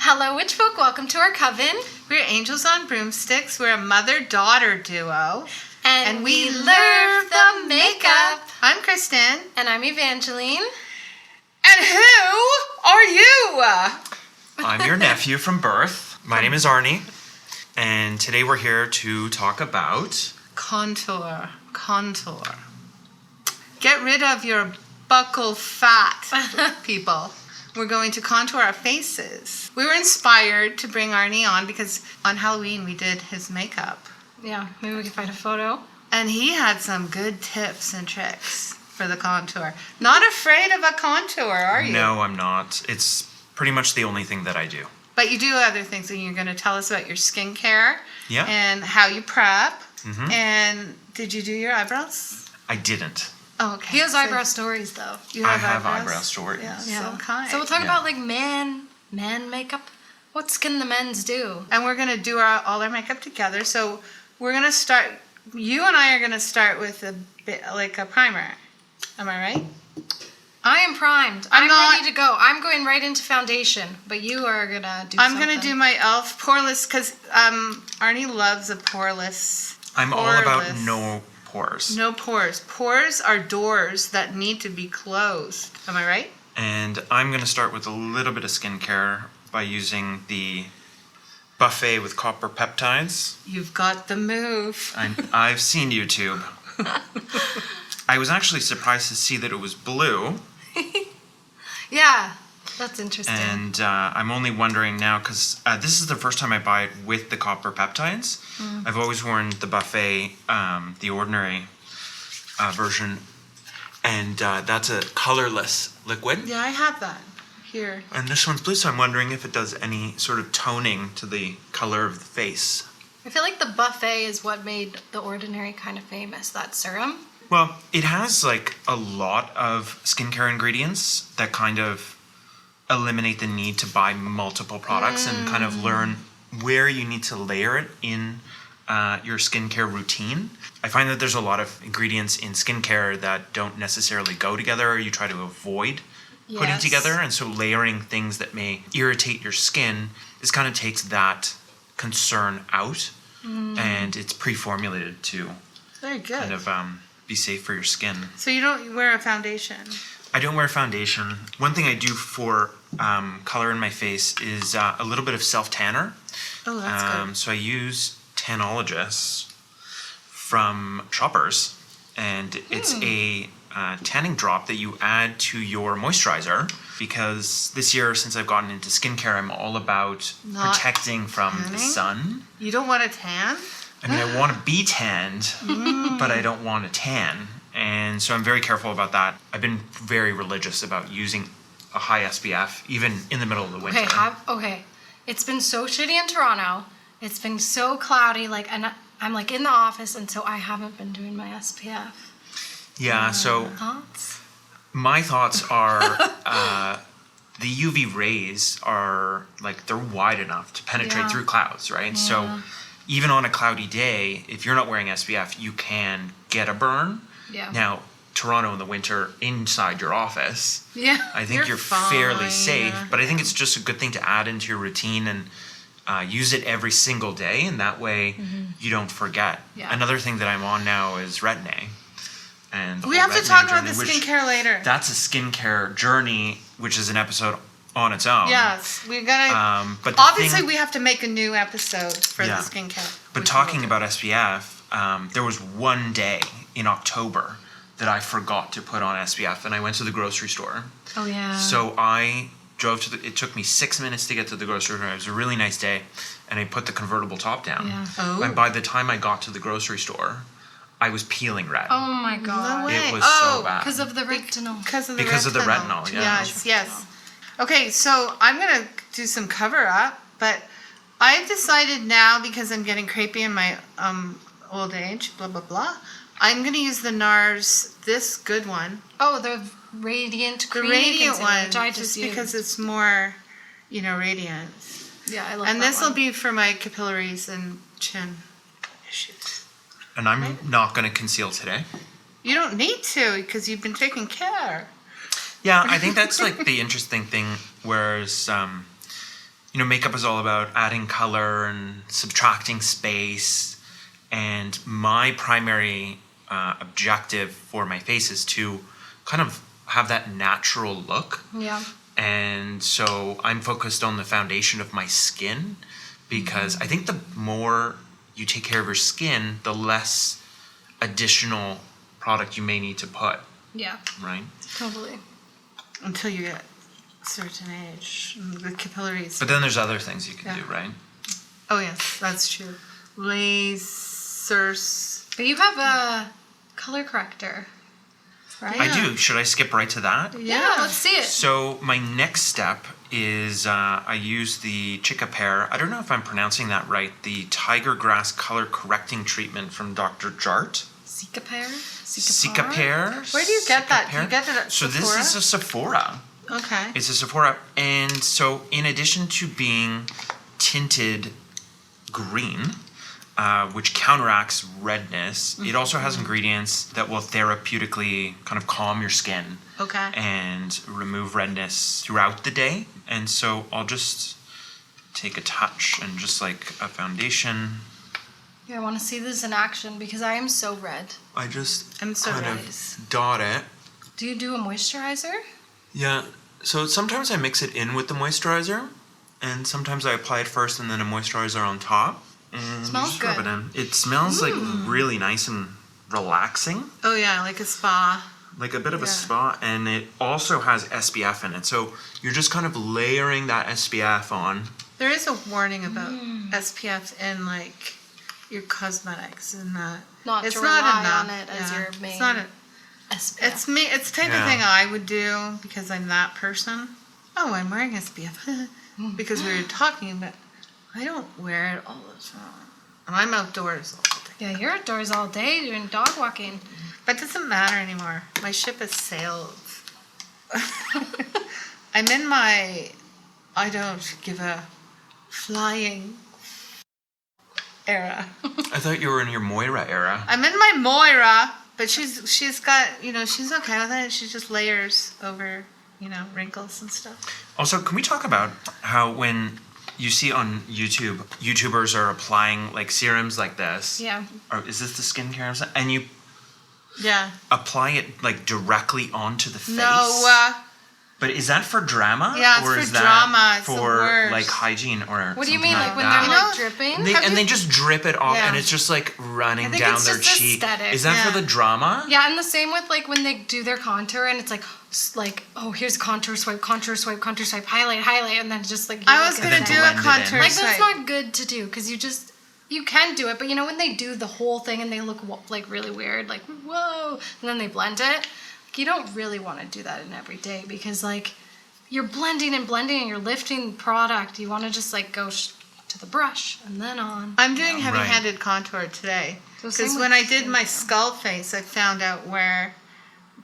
Hello, witch folk. Welcome to our coven. We're Angels on Broomsticks. We're a mother-daughter duo. And we love the makeup. I'm Kristen. And I'm Evangeline. And who are you? I'm your nephew from birth. My name is Arnie. And today we're here to talk about... Contour. Get rid of your buccal fat, people. We're going to contour our faces. We were inspired to bring Arnie on because on Halloween we did his makeup. Yeah, maybe we can find a photo. And he had some good tips and tricks for the contour. Not afraid of a contour, are you? No, I'm not. It's pretty much the only thing that I do. But you do other things, and you're going to tell us about your skincare. Yeah. And how you prep. Mm-hmm. And did you do your eyebrows? I didn't. Oh, okay. He has eyebrow stories, though. You I have have eyebrow stories. Yeah, Yeah. so kind. So we'll talk Yeah. about like man makeup. What can the men's do? And we're going to do all our makeup together. So we're going to start, you and I are going to start with a bit like a primer. Am I right? I am primed. I'm not- ready to go. I'm going right into foundation, but you are going to do I'm something. going to do my e.l.f. poreless because Arnie loves a poreless. I'm all about poreless. no pores. No pores. Pores are doors that need to be closed. Am I right? And I'm going to start with a little bit of skincare by using the buffet with copper peptides. You've got the move. I've seen YouTube. I was actually surprised to see that it was blue. Yeah, that's interesting. And I'm only wondering now, because this is the first time I buy it with the copper peptides. I've always worn the buffet, the ordinary version, and that's a colorless liquid. Yeah, I have that here. And this one's blue, so I'm wondering if it does any sort of toning to the color of the face. I feel like the buffet is what made the ordinary kind of famous, that serum. Well, it has like a lot of skincare ingredients that kind of eliminate the need to buy multiple products and kind of learn where you need to layer it in your skincare routine. I find that there's a lot of ingredients in skincare that don't necessarily go together or you try to avoid putting Yes. together. And so layering things that may irritate your skin is kind of takes that concern out and it's pre-formulated to Very good. kind of be safe for your skin. So you don't wear a foundation? I don't wear foundation. One thing I do for color in my face is a little bit of self-tanner. Oh, that's good. So I use Tanologist from Shoppers, and it's a tanning drop that you add to your moisturizer, because this year, since I've gotten into skincare, I'm all about Not protecting from the tanning? sun. You don't want a tan? I mean, I want to be tanned, but I don't want to tan. And so I'm very careful about that. I've been very religious about using a high SPF, even in the middle of the winter. Okay. It's been so shitty in Toronto. It's been so cloudy, and I'm like in the office, and so I haven't been doing my SPF. Yeah, so Thoughts? my thoughts are the UV rays are like, they're wide enough to penetrate Yeah. through clouds, right? So even on a cloudy day, if you're not wearing SPF, you can get a burn. Yeah. Now, Toronto in the winter, inside your office, Yeah. I think you're fine. fairly safe, but I think it's just a good thing to add into your routine and use it every single day, and that way you don't forget. Yeah. Another thing that I'm on now is Retin-A. And the We whole have to Retin-A talk about the journey, which- skincare later. That's a skincare journey, which is an episode on its own. Yes, we're gonna. But the Obviously, thing- we have to make a new episode for Yeah. the skincare. But which talking we will about SPF, there was one day in October that I forgot to put on SPF, and I went to the grocery store. Oh yeah. So I drove it took me 6 minutes to get to the grocery store. It was a really nice day, and I put the convertible top down. Yeah. Oh. And by the time I got to the grocery store, I was peeling red. Oh my god. No way. It was Oh, so bad. Because of the retinol. Because of the Because of the retinol, yeah. Yes. Okay, so I'm gonna do some cover up, but I've decided now, because I'm getting crepey in my old age, blah blah blah. I'm gonna use the NARS, this good one, Oh, the radiant the creamy radiant concealer, one, which I just used. because it's more, radiant. Yeah, I love And that this will one. be for my capillaries and chin issues. And I'm not going to conceal today. You don't need to, because you've been taking care. Yeah, I think that's like the interesting thing. Whereas, makeup is all about adding color and subtracting space. And my primary objective for my face is to kind of have that natural look. Yeah. And so I'm focused on the foundation of my skin, because I think the more you take care of your skin, the less additional product you may need to put, Yeah. right? Totally. Until you get a certain age, the capillaries. But then there's other things you can Yeah. do, right? Oh yes, that's true. Lasers. But you have a color corrector, right? I do. Should I skip right to that? Yeah, let's see it. So my next step is I use the Chica Pear. I don't know if I'm pronouncing that right. The Tiger Grass Color Correcting Treatment from Dr. Jart. Sika pear? Sika Pear. Where do you get that? Do Pear. you get it at So Sephora? this is a Sephora. Okay. It's a Sephora. And so in addition to being tinted green, which counteracts redness, it also has ingredients that will therapeutically kind of calm your skin Okay. and remove redness throughout the day. And so I'll just take a touch and just like a foundation. Yeah, I want to see this in action because I am so red. I just I'm so kind red. of dot it. Do you do a moisturizer? Yeah, so sometimes I mix it in with the moisturizer, and sometimes I apply it first and then a moisturizer on top. And you Smells just rub good. it in. It smells like really nice and relaxing, Oh yeah, like a spa. like a bit of a Yeah. spa, and it also has SPF in it. So you're just kind of layering that SPF on. There is a warning about SPF in like your cosmetics, and that Not it's to not rely enough. on it as your main It's not a, SPF. It's me. It's the type of Yeah. thing I would do because I'm that person. Oh, I'm wearing SPF because we were talking, but I don't wear it all the time. And I'm outdoors all the time. Yeah, you're outdoors all day doing dog walking. But it doesn't matter anymore. My ship has sailed. I'm in my I don't give a flying era. I thought you were in your Moira era. I'm in my Moira, but she's got, she's okay with it. She just layers over, wrinkles and stuff. Also, can we talk about how when you see on YouTube, YouTubers are applying like serums like this? Yeah. Or is this the skincare? And you Yeah. apply it like directly onto the face? No, But is that for drama? Yeah, it's or for is that drama. It's the for worst. like hygiene or What do you something mean, like like when that? they're You know, like dripping? They, Have and you- they just drip it off, Yeah. and it's just like running I think down it's their just cheek. aesthetic. Is that for Yeah. the drama? Yeah, and the same with like when they do their contour and it's like oh, here's contour swipe, highlight, and then just like I was look gonna at then do it. a blend it in. contour Like that's swipe. not good to do because you can do it, but when they do the whole thing and they look like really weird, like whoa, and then they blend it, like, you don't really want to do that in every day because like you're blending and you're lifting product. You want to just like go to the brush and then on. I'm doing heavy-handed contour today So same because with when I did skin my tone. skull face, I found out where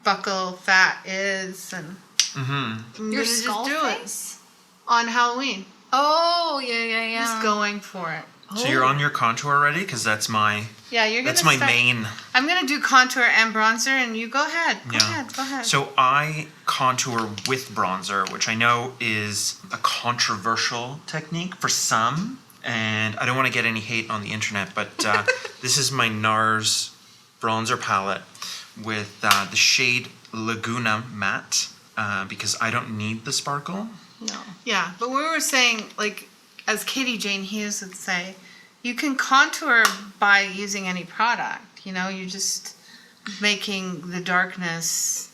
buccal fat is, and I'm Your gonna skull just do face? it on Halloween. Oh yeah. Just going for it. So you're on your contour already? Because that's my Yeah, you're gonna. that's my start- main. I'm gonna do contour and bronzer, and you go ahead. Go ahead. So I contour with bronzer, which I know is a controversial technique for some, and I don't want to get any hate on the internet, but this is my NARS bronzer palette with the shade Laguna Matte, because I don't need the sparkle. No. Yeah, but we were saying, like, as Katie Jane Hughes would say, you can contour by using any product. You're just making the darkness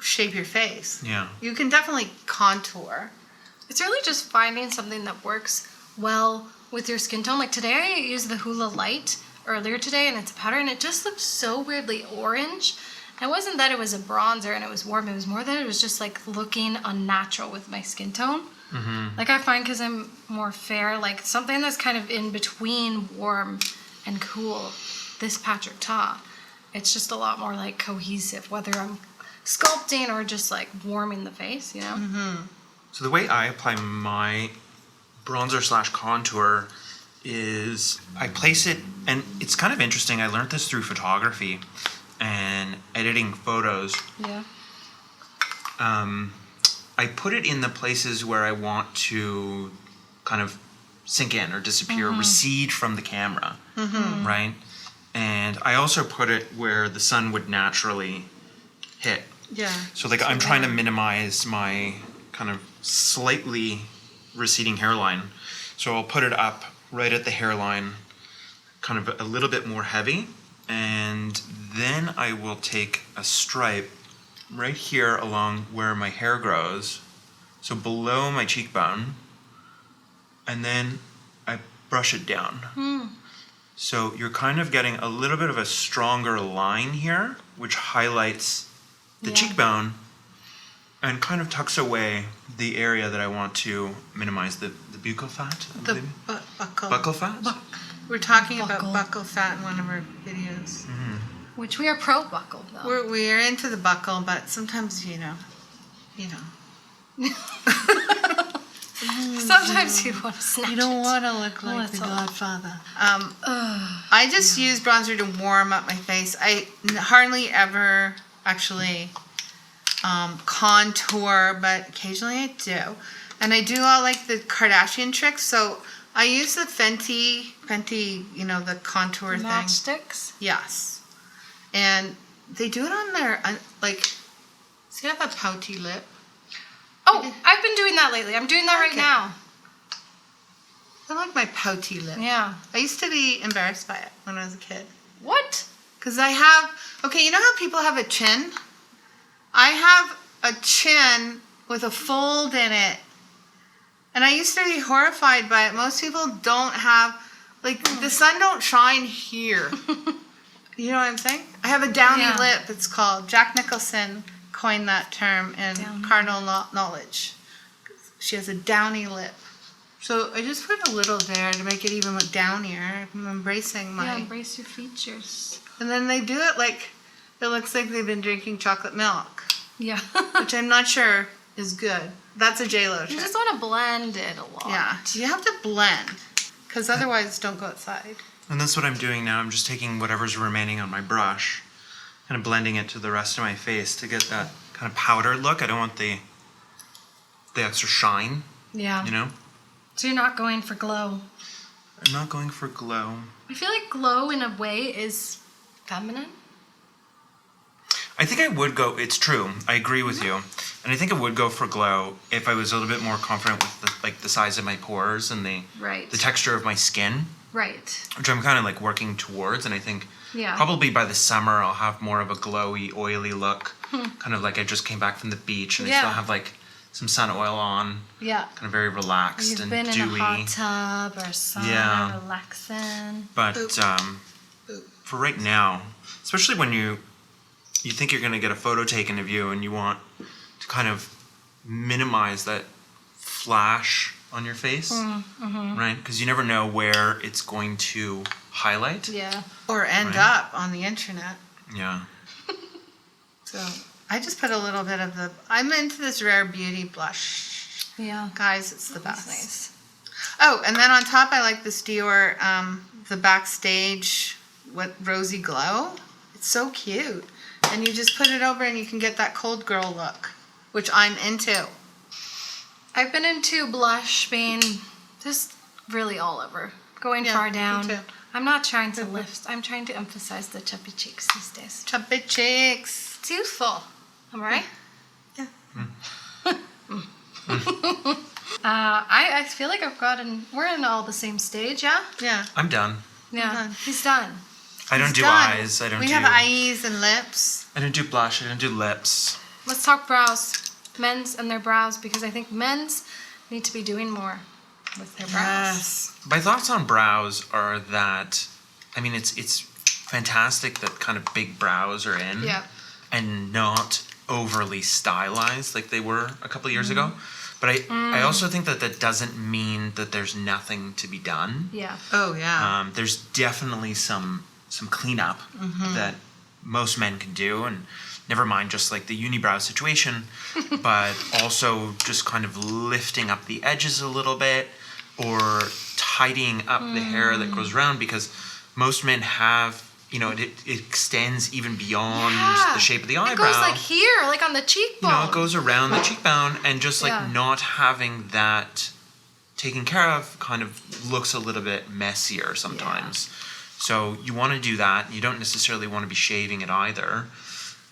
shape your face. Yeah. You can definitely contour. It's really just finding something that works well with your skin tone. Like today I used the Hula Light earlier today and it's a powder and it just looked so weirdly orange. And it wasn't that it was a bronzer and it was warm, it was more that it was just like looking unnatural with my skin tone. Mm-hmm. Like I find because I'm more fair, like something that's kind of in between warm and cool, this Patrick Ta, it's just a lot more like cohesive, whether I'm sculpting or just like warming the face, Mm-hmm. So the way I apply my bronzer / contour is I place it, and it's kind of interesting. I learned this through photography and editing photos. Yeah. I put it in the places where I want to kind of sink in or disappear, recede from the camera, right? And I also put it where the sun would naturally hit. Yeah. So like I'm trying to minimize my kind of slightly receding hairline. So I'll put it up right at the hairline, kind of a little bit more heavy. And then I will take a stripe right here along where my hair grows. So below my cheekbone. And then I brush it down. So you're kind of getting a little bit of a stronger line here, which highlights the cheekbone and kind of tucks away the area that I want to minimize the buccal fat. The buckle. Buccal fat? We're talking about Buckle. buckle fat in one of our videos. Which we are pro buckle though. We're into the buckle, but sometimes you know. Sometimes you want to snatch You don't it. want to look like that's the all. Godfather. I just use bronzer to warm up my face. I hardly ever actually contour, but occasionally I do. And I do all like the Kardashian tricks. So I use the Fenty, the contour thing. Matchsticks. Yes. And they do it on their, see, I have a pouty lip. Oh, I've been doing that lately. I'm doing that right Okay. now. I like my pouty lip. Yeah. I used to be embarrassed by it when I was a kid. What? Because I have, you know how people have a chin? I have a chin with a fold in it. And I used to be horrified by it. Most people don't have, the sun don't shine here. You know what I'm saying? I have a downy lip, it's called. Jack Nicholson coined that term in Cardinal Knowledge. She has a downy lip. So I just put a little there to make it even look downier. I'm embracing my... Yeah, embrace your features. And then they do it it looks like they've been drinking chocolate milk, Yeah. which I'm not sure is good. That's a J-Lo You trick. just want to blend it a lot. Yeah, you have to blend, because otherwise don't go outside. And that's what I'm doing now. I'm just taking whatever's remaining on my brush, kind of blending it to the rest of my face to get that kind of powdered look. I don't want the extra shine, Yeah. you know? So you're not going for glow. I'm not going for glow. I feel like glow in a way is feminine. I think I would go, it's true, I agree with you. And I think I would go for glow if I was a little bit more confident with the size of my pores and the Right. texture of my skin, Right. which I'm kind of working towards. And I think Yeah. probably by the summer I'll have more of a glowy, oily look, kind of like I just came back from the beach and I still Yeah. have some sun oil on, Yeah. kind of very relaxed You've and been dewy. in a hot tub or sauna, Yeah. relaxing. But for right now, especially when you think you're going to get a photo taken of you and you want to kind of minimize that flash on your face, right? Because you never know where it's going to highlight. Yeah. Or end Right. up on the internet. Yeah. So I just put a little bit of I'm into this Rare Beauty blush. Yeah. Guys, it's the That's best. nice. Oh, and then on top I like this Dior, the Backstage Rosy Glow. It's so cute. And you just put it over and you can get that cold girl look, which I'm into. I've been into blush being just really all over. Going Yeah, far me down. too. I'm not trying to lift. I'm trying to emphasize the chubby cheeks these days. Chubby cheeks. It's youthful. Am I right? Yeah. I feel like we're in all the same stage, yeah? Yeah. I'm done. Yeah. done. He's done. I don't It's do done. eyes. We have eyes and lips. I don't do blush. I don't do lips. Let's talk brows. Men's and their brows, because I think men's need to be doing more with their brows. My thoughts on brows are that, I mean, it's fantastic that kind of big brows are in. Yeah. And not overly stylized like they were a couple of years ago. But I also think that doesn't mean that there's nothing to be done. Yeah. Oh, yeah. There's definitely some cleanup that most men can do, and never mind just like the unibrow situation, but also just kind of lifting up the edges a little bit or tidying up the hair that goes around, because most men have, it extends even beyond the shape of the eyebrow. It goes like here, like on the cheekbone. It goes around the cheekbone, and just Yeah. not having that taken care of kind of looks a little bit messier sometimes. So you want to do that. You don't necessarily want to be shaving it either.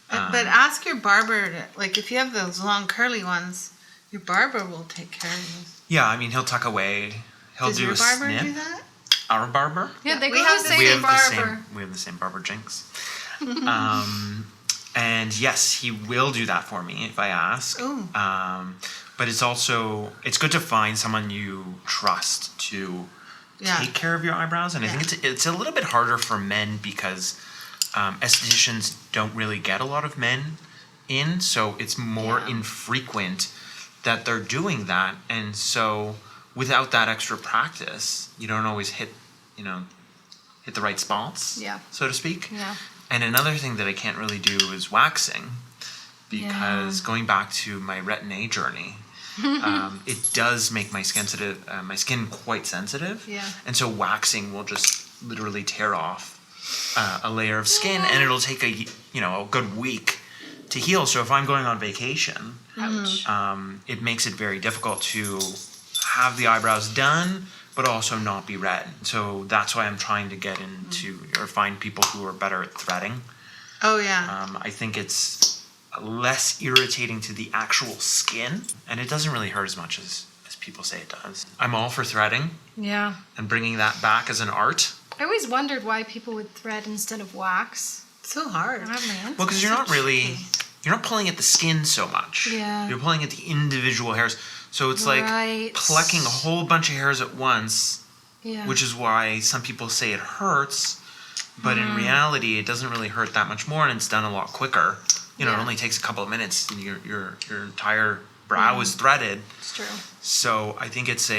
But ask your barber, like if you have those long curly ones, your barber will take care of you. Yeah, I mean, he'll tuck away. He'll Does do your a barber snip. do that? Our barber? Yeah, they we go have the the We same have barber. we have the same barber, Jinx. And yes, he will do that for me if I ask. Ooh. But it's good to find someone you trust to take care of your eyebrows. And I think it's a little bit harder for men because estheticians don't really get a lot of men in, so it's more infrequent that they're doing that. And so without that extra practice, you don't always hit the right spots, so to speak. Yeah. And another thing that I can't really do is waxing, because going back to my Retin-A journey, it does make my skin quite sensitive. Yeah. And so waxing will just literally tear off a layer of skin, and it'll take a good week to heal. So if I'm going on vacation, it makes it very difficult to have the eyebrows done, but also not be red. So that's why I'm trying to get into or find people who are better at threading. Oh yeah. I think it's less irritating to the actual skin, and it doesn't really hurt as much as people say it does. I'm all for threading Yeah. and bringing that back as an art. I always wondered why people would thread instead of wax. It's so hard. I don't have my answer. Well, because you're not pulling at the skin so much. Yeah. You're pulling at the individual hairs. So it's Right. like plucking a whole bunch of hairs at once, Yeah. which is why some people say it hurts, but in reality, it doesn't really hurt that much more, and it's done a lot quicker. It only takes a couple of minutes, and your entire brow is threaded. It's true. So I think it's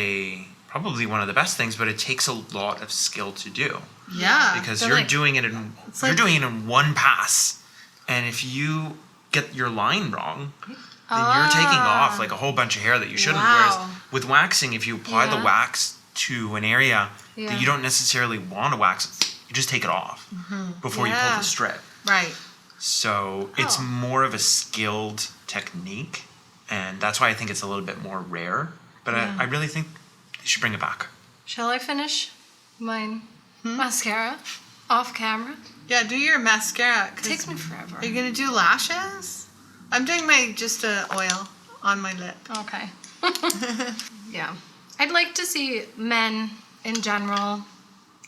probably one of the best things, but it takes a lot of skill to do, Yeah. because They're you're like- doing it in like- doing it in one pass, and if you get your line wrong, then you're taking off like a whole bunch of hair that you shouldn't. Wow. Whereas with waxing, if you apply the Yeah. wax to an area Yeah. that you don't necessarily want to wax, you just take it off before you pull Yeah. the strip. Right. So it's Oh. more of a skilled technique, and that's why I think it's a little bit more rare. But I really think they should bring it back. Shall I finish mine mascara off camera? Yeah. Do your mascara. It takes me forever. Are you gonna do lashes? I'm doing my oil on my lip. Okay. Yeah. I'd like to see men in general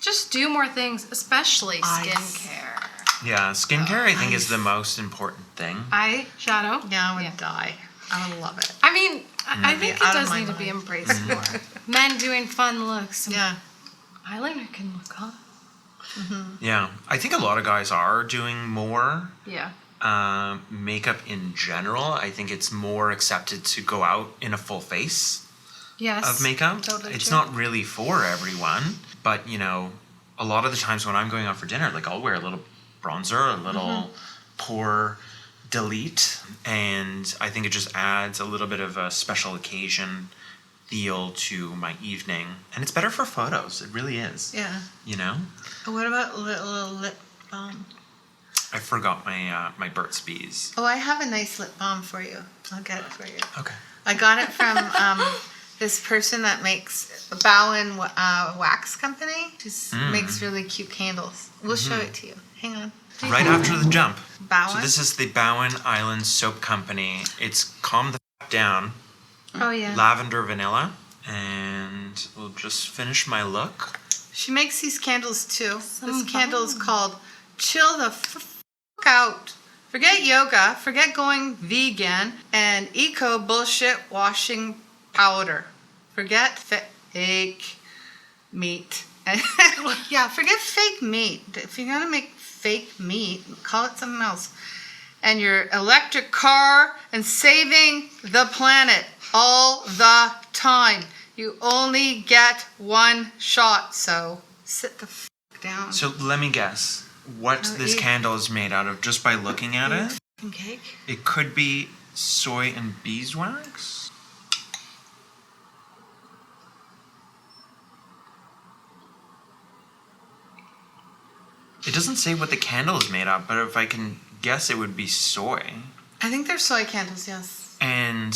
just do more things, especially Eyes. skincare. Yeah, skincare I think is the most important thing. Eyeshadow. Yeah, I would die. I would love it. I mean, I think it out of does my need to be mind. embraced more. Men doing fun looks. Yeah. Eyeliner can look hot. Yeah, I think a lot of guys are doing more Yeah. makeup in general. I think it's more accepted to go out in a full face Yes. of makeup. Totally It's true. not really for everyone, but a lot of the times when I'm going out for dinner, like I'll wear a little bronzer, a little pore delete, and I think it just adds a little bit of a special occasion feel to my evening, and it's better for photos. It really is. Yeah. What about a little lip balm? I forgot my Burt's Bees. Oh, I have a nice lip balm for you. I'll get it for you. Okay. I got it from this person that makes Bowen Wax Company. Just makes really cute candles. We'll show it to you. Hang on. Right after the jump. Bowen? So this is the Bowen Island Soap Company. It's Calm the F Down, Oh yeah. lavender vanilla, and we'll just finish my look. She makes these candles too. This candle is called Chill the F Out. Forget yoga, forget going vegan, and eco bullshit washing powder. Forget fake meat. Yeah, forget fake meat. If you're gonna make fake meat, call it something else. And your electric car and saving the planet all the time. You only get one shot, so sit the f down. So let me guess what this eat. candle is made out of just by looking at it. F***ing cake. It could be soy and beeswax. It doesn't say what the candle is made of, but if I can guess, it would be soy. I think they're soy candles, yes. And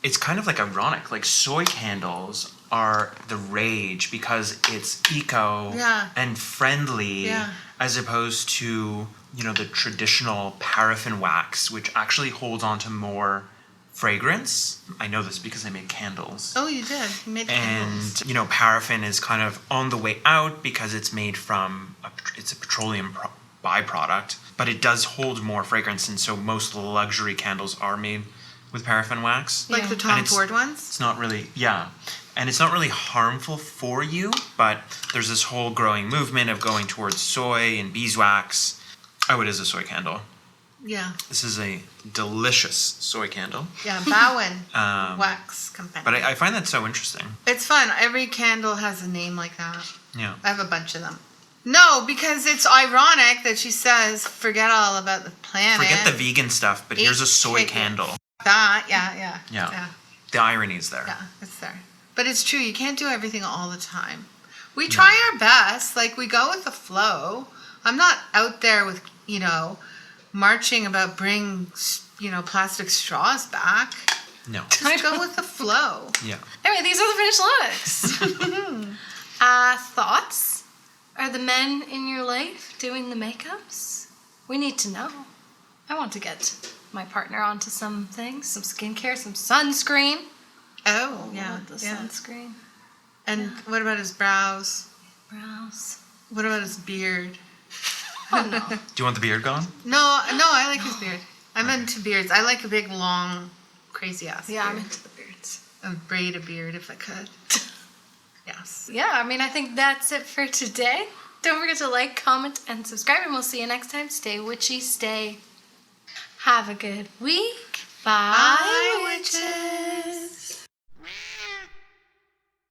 it's kind of like ironic. Like soy candles are the rage because it's eco Yeah. and friendly Yeah. as opposed to, you know, the traditional paraffin wax, which actually holds on to more fragrance. I know this because I made candles. Oh, you did. You made candles. And, you know, paraffin is kind of on the way out because it's made from, it's a petroleum byproduct, but it does hold more fragrance. And so most of the luxury candles are made with paraffin wax. Like the Yeah. Tom And Ford ones? It's not really, yeah. And it's not really harmful for you, but there's this whole growing movement of going towards soy and beeswax. Oh, it is a soy candle. Yeah. This is a delicious soy candle. Yeah, Bowen Um, Wax Company. But I find that so interesting. It's fun. Every candle has a name like that. Yeah. I have a bunch of them. No, because it's ironic that she says, forget all about the planet. Forget the vegan stuff, but here's a soy Eat candle. That, yeah. Yeah. The irony is there. Yeah, it's there. But it's true, you can't do everything all the time. We try our best, like we go with the flow. I'm not out there with, you know, marching about bring, you know, plastic straws back. No. Just go with the flow. Yeah. Anyway, these are the finished looks. Thoughts? Are the men in your life doing the makeups? We need to know. I want to get my partner onto some things, some skincare, some sunscreen. Oh, yeah. The yeah. sunscreen. And what about his brows? Brows. What about his beard? Oh no. Do you want the beard gone? No, I like his beard. I'm into beards. I like a big, long, crazy ass Yeah, I'm beard. into the beards. And braid a beard if I could. Yes. Yeah, I mean, I think that's it for today. Don't forget to like, comment, and subscribe, and we'll see you next time. Stay witchy, stay. Have a good week. Bye, Bye, witches.